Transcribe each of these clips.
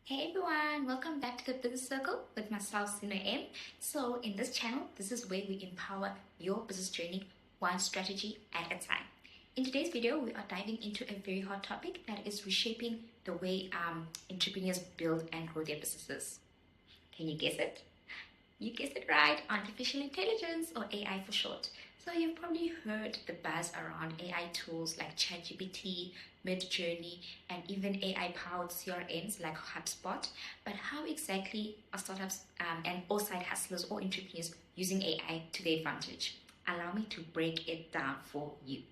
Hey everyone, welcome back to the Business Circle with myself, Sino. So in this channel, this is where we empower your business journey one strategy at a time. In today's video, we are diving into a very hot topic that is reshaping the way entrepreneurs build and grow their businesses. Can you guess it? You guessed it right, artificial intelligence, or AI for short. So you've probably heard the buzz around AI tools like ChatGPT, Midjourney, and even AI-powered CRMs like HubSpot. But how exactly are startups and all side hustlers or entrepreneurs using AI to their advantage? Allow me to break it down for you.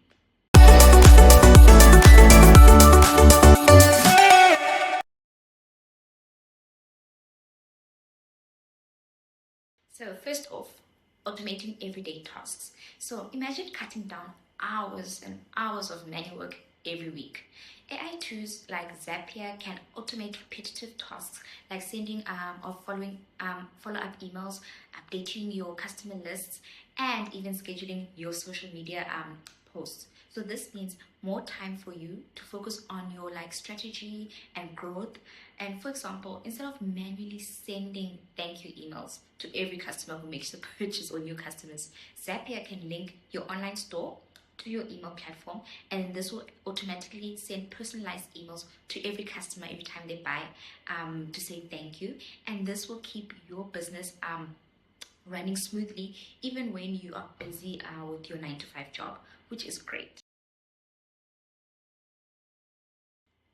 So first off, automating everyday tasks. So imagine cutting down hours and hours of manual work every week. AI tools like Zapier can automate repetitive tasks like sending or following follow-up emails, updating your customer lists, and even scheduling your social media posts. So this means more time for you to focus on your strategy and growth. And for example, instead of manually sending thank you emails to every customer who makes a purchase or new customers, Zapier can link your online store to your email platform, and this will automatically send personalized emails to every customer every time they buy to say thank you. And this will keep your business running smoothly even when you are busy with your 9 to 5 job, which is great.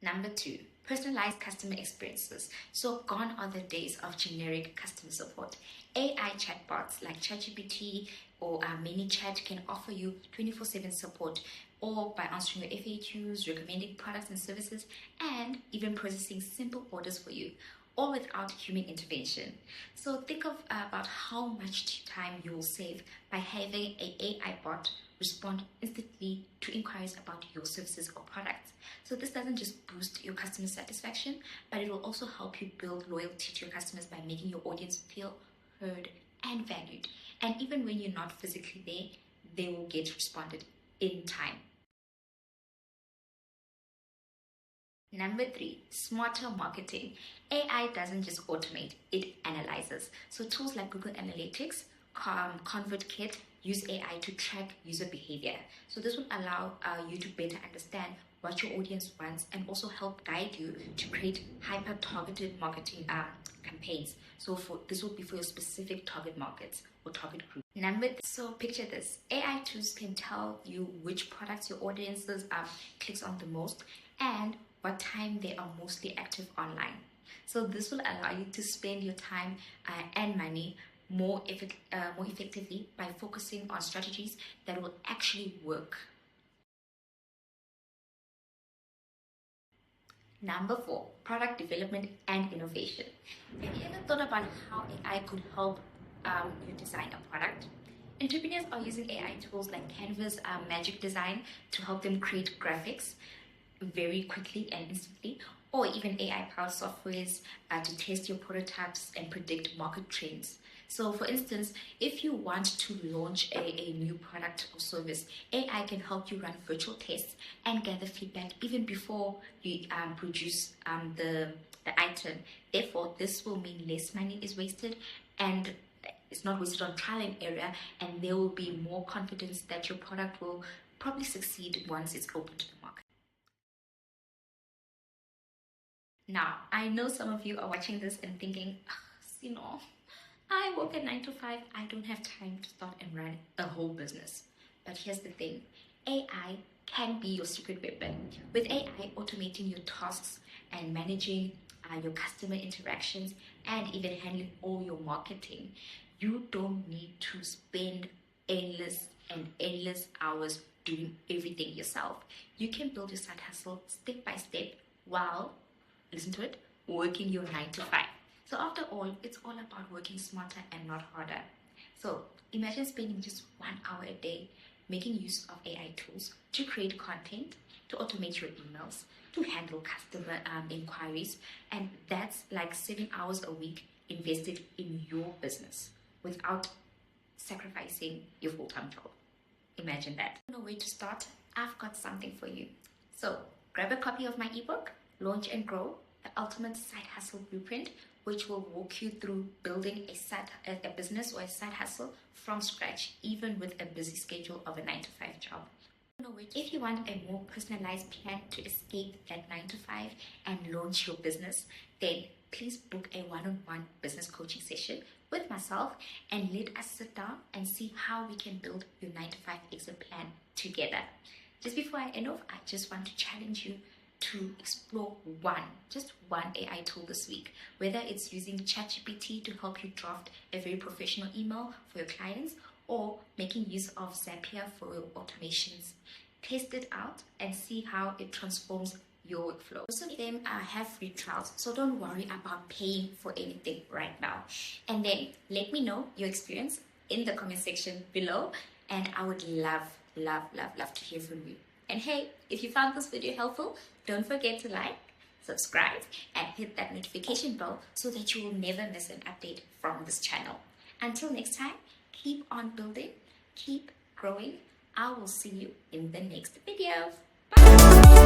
Number two, personalized customer experiences. So gone are the days of generic customer support. AI chatbots like ChatGPT or ManyChat can offer you 24/7 support, or by answering your FAQs, recommending products and services, and even processing simple orders for you, all without human intervention. So think of about how much time you will save by having an AI bot respond instantly to inquiries about your services or products. So this doesn't just boost your customer satisfaction, but it will also help you build loyalty to your customers by making your audience feel heard and valued. And even when you're not physically there, they will get responded in time. Number three, smarter marketing. AI doesn't just automate, it analyzes. So tools like Google Analytics, ConvertKit use AI to track user behavior. So this will allow you to better understand what your audience wants and also help guide you to create hyper-targeted marketing campaigns. So this will be for your specific target markets or target group. So picture this. AI tools can tell you which products your audiences clicks on the most and what time they are mostly active online. So this will allow you to spend your time and money more effectively by focusing on strategies that will actually work. Number four, product development and innovation. Have you ever thought about how AI could help you design a product? Entrepreneurs are using AI tools like Canva's Magic Design to help them create graphics very quickly and instantly, or even AI-powered softwares to test your prototypes and predict market trends. So for instance, if you want to launch a new product or service, AI can help you run virtual tests and gather feedback even before you produce the item. Therefore, this will mean less money is wasted and it's not wasted on trial and error, and there will be more confidence that your product will probably succeed once it's open to the market. Now, I know some of you are watching this and thinking, Sino, I work at 9 to 5. I don't have time to start and run a whole business. But here's the thing. AI can be your secret weapon. With AI automating your tasks and managing your customer interactions and even handling all your marketing, you don't need to spend endless hours doing everything yourself. You can build your side hustle step by step while, listen to it, working your 9 to 5. So after all, it's all about working smarter and not harder. So imagine spending just 1 hour a day making use of AI tools to create content, to automate your emails, to handle customer inquiries, and that's like 7 hours a week invested in your business without sacrificing your full-time job. Imagine that. No way to start? I've got something for you. So grab a copy of my ebook, Launch and Grow, the ultimate side hustle blueprint, which will walk you through building a business or a side hustle from scratch, even with a busy schedule of a 9-to-5 job. If you want a more personalized plan to escape that 9-to-5 and launch your business, then please book a one-on-one business coaching session with myself and let us sit down and see how we can build your 9-to-5 exit plan together. Just before I end off, I just want to challenge you to explore just one AI tool this week, whether it's using ChatGPT to help you draft a very professional email for your clients or making use of Zapier for your automations. Test it out and see how it transforms your workflow. Most of them have free trials, so don't worry about paying for anything right now. And then let me know your experience in the comment section below, and I would love to hear from you. And hey, if you found this video helpful, don't forget to like, subscribe, and hit that notification bell so that you will never miss an update from this channel. Until next time, keep on building, keep growing. I will see you in the next video. Bye!